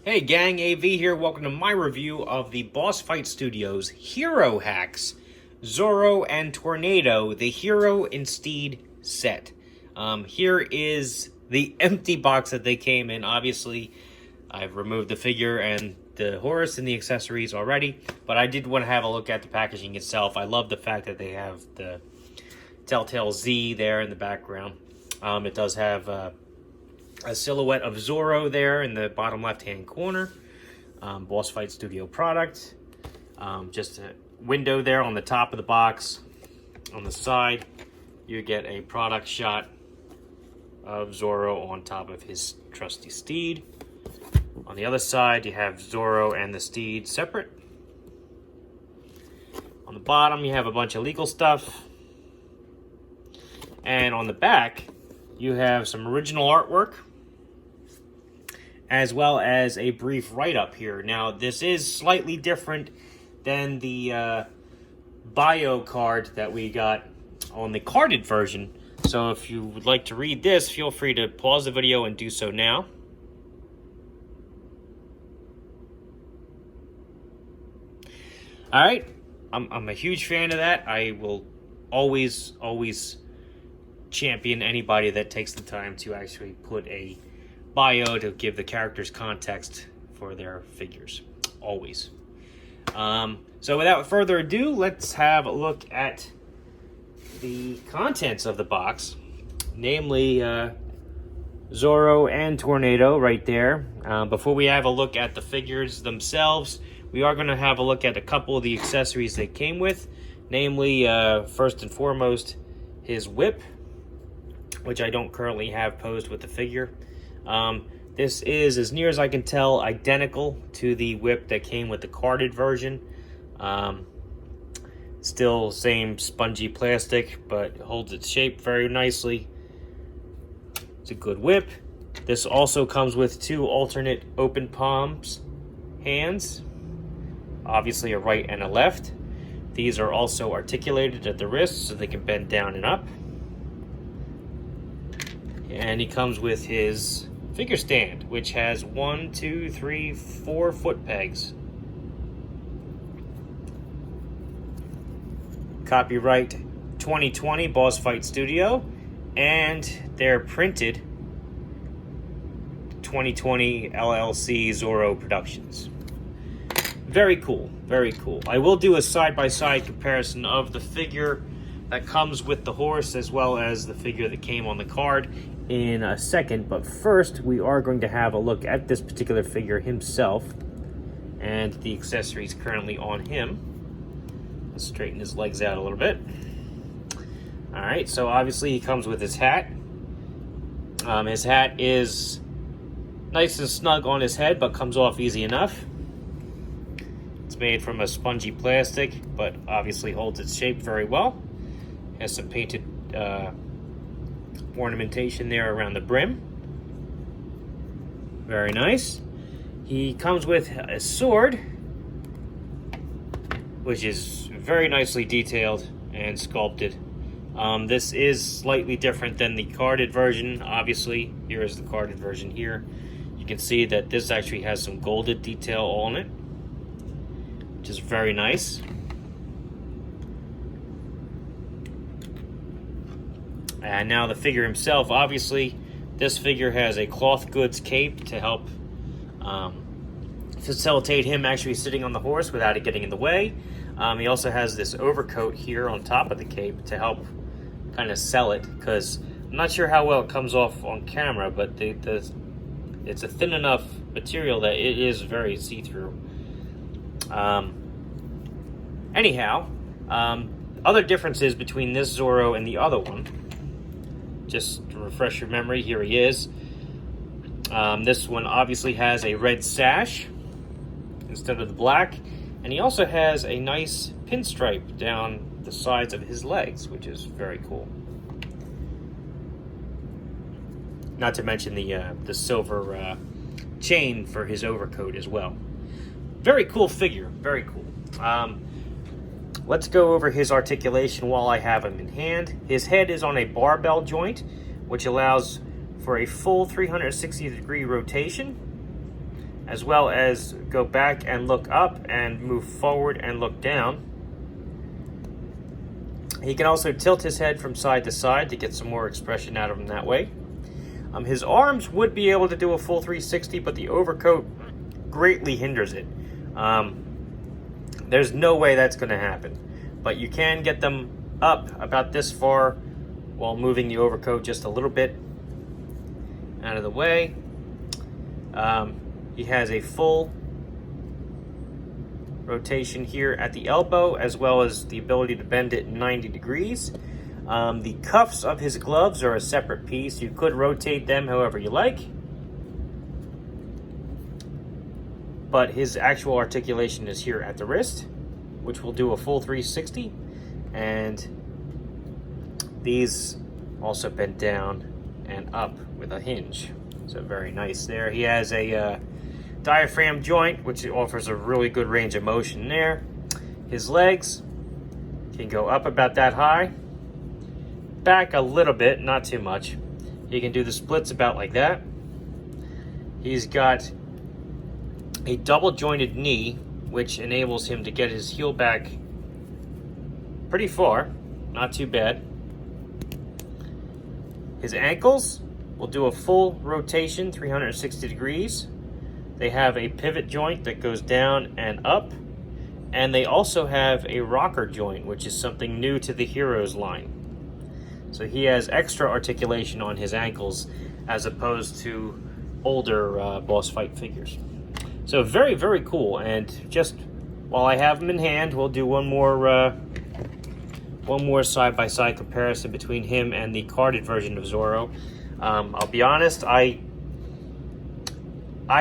Hey gang, AV here. Welcome to my review of the Boss Fight Studios Hero Hacks Zorro and Tornado, the Hero and Steed set. Here is the empty box that they came in. Obviously, I've removed the figure and the horse and the accessories already, but I did want to have a look at the packaging itself. I love the fact that they have the Telltale Z there in the background. It does have a silhouette of Zorro there in the bottom left-hand corner. Boss Fight Studio product. Just a window there on the top of the box. On the side, you get a product shot of Zorro on top of his trusty steed. On the other side, you have Zorro and the steed separate. On the bottom, you have a bunch of legal stuff. And on the back, you have some original artwork, as well as a brief write-up here. Now, this is slightly different than the bio card that we got on the carded version. So if you would like to read this, feel free to pause the video and do so now. All right, I'm a huge fan of that. I will always champion anybody that takes the time to actually put a bio to give the characters context for their figures. Always. So without further ado, let's have a look at the contents of the box. Namely, Zorro and Tornado right there. Before we have a look at the figures themselves, we are going to have a look at a couple of the accessories they came with. Namely, first and foremost, his whip, which I don't currently have posed with the figure. This is, as near as I can tell, identical to the whip that came with the carded version. Still same spongy plastic, but holds its shape very nicely. It's a good whip. This also comes with two alternate open palms hands. Obviously a right and a left. These are also articulated at the wrists so they can bend down and up. And he comes with his figure stand, which has 1, 2, 3, 4 foot pegs. Copyright 2020 Boss Fight Studio, and they're printed 2020 LLC Zorro Productions. Very cool, very cool. I will do a side-by-side comparison of the figure that comes with the horse as well as the figure that came on the card in a second, but first we are going to have a look at this particular figure himself and the accessories currently on him. Let's straighten his legs out a little bit. Alright, so obviously he comes with his hat. His hat is nice and snug on his head, but comes off easy enough. It's made from a spongy plastic, but obviously holds its shape very well. Has some painted ornamentation there around the brim. Very nice. He comes with a sword, which is very nicely detailed and sculpted. This is slightly different than the carded version. Obviously, here is the carded version here. You can see that this actually has some golded detail on it, which is very nice. And now the figure himself, obviously, this figure has a cloth goods cape to help facilitate him actually sitting on the horse without it getting in the way. He also has this overcoat here on top of the cape to help kind of sell it, because I'm not sure how well it comes off on camera, but it's a thin enough material that it is very see-through. Anyhow, other differences between this Zorro and the other one. Just to refresh your memory, here he is. This one obviously has a red sash instead of the black, and he also has a nice pinstripe down the sides of his legs, which is very cool. Not to mention the silver chain for his overcoat as well. Very cool figure, very cool. Let's go over his articulation while I have him in hand. His head is on a barbell joint, which allows for a full 360-degree rotation. as well as go back and look up and move forward and look down. He can also tilt his head from side to side to get some more expression out of him that way. His arms would be able to do a full 360, but the overcoat greatly hinders it. There's no way that's going to happen. But you can get them up about this far while moving the overcoat just a little bit out of the way. He has a full rotation here at the elbow, as well as the ability to bend it 90 degrees. The cuffs of his gloves are a separate piece. You could rotate them however you like, but his actual articulation is here at the wrist, which will do a full 360, and these also bend down and up with a hinge. So very nice there. He has a diaphragm joint, which offers a really good range of motion there. His legs can go up about that high, back a little bit, not too much. He can do the splits about like that. He's got a double jointed knee, which enables him to get his heel back pretty far, not too bad. His ankles will do a full rotation, 360 degrees. They have a pivot joint that goes down and up, and they also have a rocker joint, which is something new to the Heroes line. So he has extra articulation on his ankles as opposed to older boss fight figures. So very, very cool. And just while I have them in hand, we'll do one more side-by-side comparison between him and the carded version of Zorro. I'll be honest, I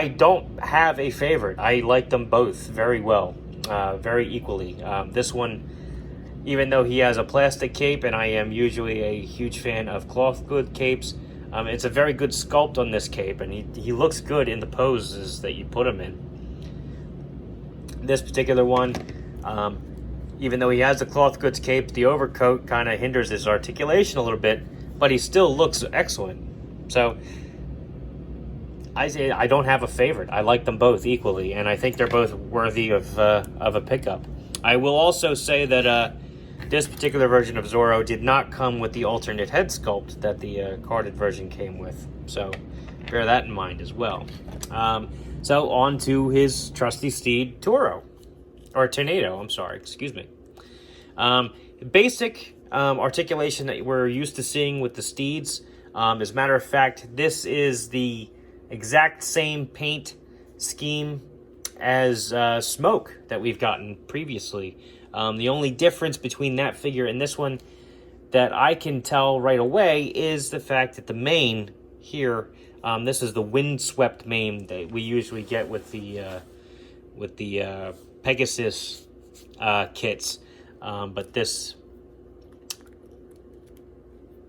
don't have a favorite. I like them both very well, very equally. This one, even though he has a plastic cape, and I am usually a huge fan of cloth good capes, it's a very good sculpt on this cape, and he looks good in the poses that you put him in. This particular one, even though he has a cloth goods cape, the overcoat kind of hinders his articulation a little bit, but he still looks excellent. So I say I don't have a favorite. I like them both equally, and I think they're both worthy of a pickup. I will also say that this particular version of Zorro did not come with the alternate head sculpt that the carded version came with. So bear that in mind as well. So on to his trusty steed, Tornado, excuse me. Basic articulation that we're used to seeing with the steeds. As a matter of fact, this is the exact same paint scheme as Smoke that we've gotten previously. The only difference between that figure and this one that I can tell right away is the fact that the mane here, this is the windswept mane that we usually get with the Pegasus kits, but this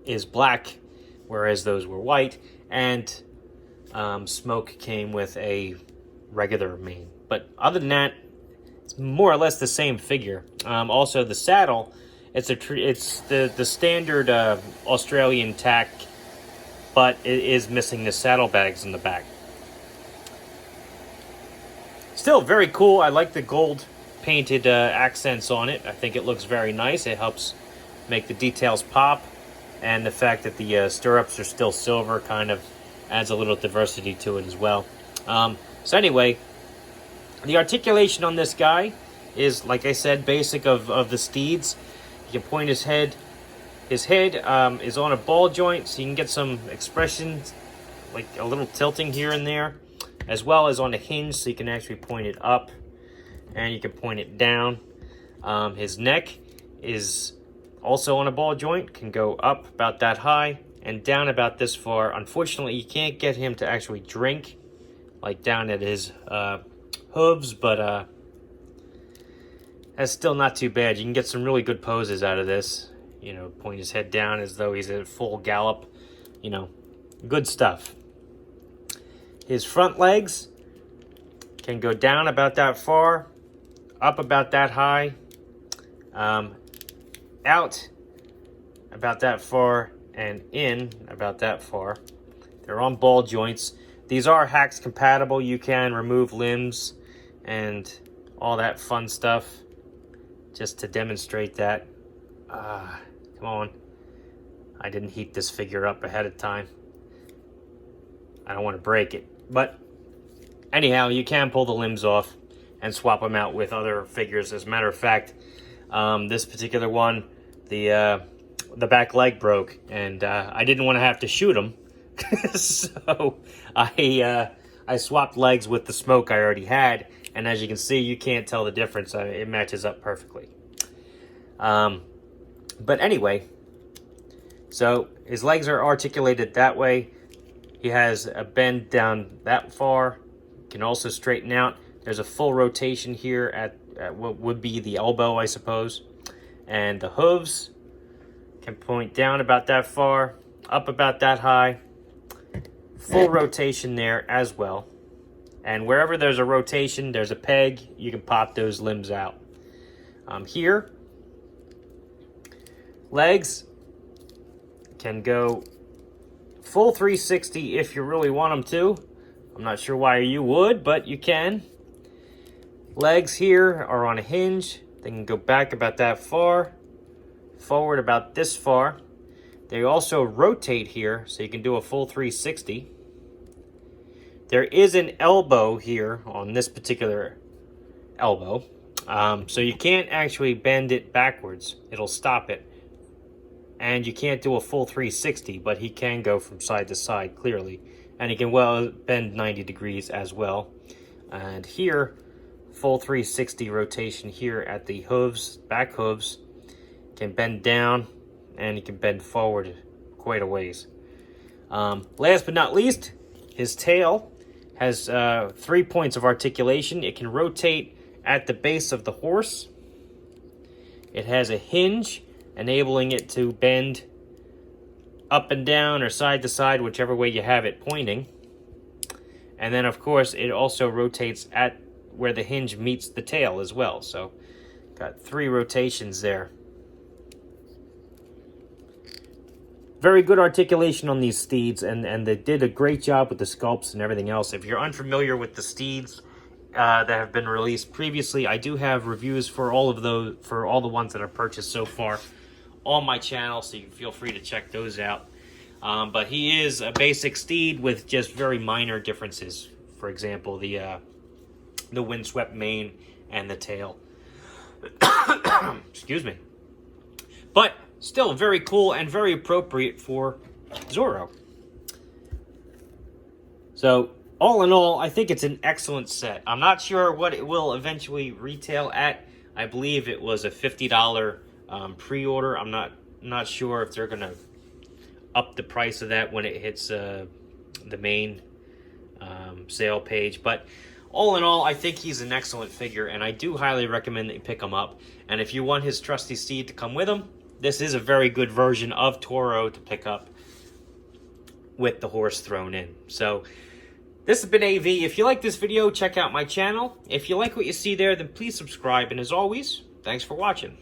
is black, whereas those were white, and Smoke came with a regular mane. But other than that, it's more or less the same figure. Also, the saddle, it's the standard Australian tack, but it is missing the saddlebags in the back. Still very cool. I like the gold painted accents on it. I think it looks very nice. It helps make the details pop, and the fact that the stirrups are still silver kind of adds a little diversity to it as well. So anyway, the articulation on this guy is, like I said, basic of the steeds. You can point his head. His head is on a ball joint, so you can get some expressions, like a little tilting here and there, as well as on a hinge, so you can actually point it up, and you can point it down. His neck is also on a ball joint, can go up about that high, and down about this far. Unfortunately, you can't get him to actually drink, like down at his hooves, but that's still not too bad. You can get some really good poses out of this. You know, point his head down as though he's at full gallop. You know, good stuff. His front legs can go down about that far, up about that high, out about that far, and in about that far. They're on ball joints. These are Hacks compatible. You can remove limbs and all that fun stuff just to demonstrate that. Come on. I didn't heat this figure up ahead of time. I don't want to break it. But anyhow, you can pull the limbs off and swap them out with other figures. As a matter of fact, this particular one, the back leg broke, and I didn't want to have to shoot him. So I swapped legs with the smoke I already had, and as you can see, you can't tell the difference. It matches up perfectly. But anyway, so his legs are articulated that way. He has a bend down that far. Can also straighten out. There's a full rotation here at what would be the elbow, I suppose. And the hooves can point down about that far, up about that high. Full rotation there as well. And wherever there's a rotation, there's a peg. You can pop those limbs out. Here, legs can go full 360 if you really want them to. I'm not sure why you would, but you can. Legs here are on a hinge. They can go back about that far, forward about this far. They also rotate here, so you can do a full 360. There is an elbow here on this particular elbow, so you can't actually bend it backwards. It'll stop it. And you can't do a full 360, but he can go from side to side clearly. And he can well bend 90 degrees as well. And here, full 360 rotation here at the hooves, back hooves. Can bend down, and he can bend forward quite a ways. Last but not least, his tail has 3 points of articulation. It can rotate at the base of the horse. It has a hinge, enabling it to bend up and down or side to side, whichever way you have it pointing. And then, of course, it also rotates at where the hinge meets the tail as well. So, got 3 rotations there. Very good articulation on these steeds, and they did a great job with the sculpts and everything else. If you're unfamiliar with the steeds that have been released previously, I do have reviews for all of those, for all the ones that I've purchased so far on my channel, so you can feel free to check those out. But he is a basic steed with just very minor differences. For example, the windswept mane and the tail. Excuse me. But still very cool and very appropriate for Zorro. So, all in all, I think it's an excellent set. I'm not sure what it will eventually retail at. I believe it was a $50 pre-order. I'm not sure if they're going to up the price of that when it hits the main sale page. But all in all, I think he's an excellent figure, and I do highly recommend that you pick him up. And if you want his trusty steed to come with him, this is a very good version of Toro to pick up with the horse thrown in. So, this has been AV. If you like this video, check out my channel. If you like what you see there, then please subscribe. And as always, thanks for watching.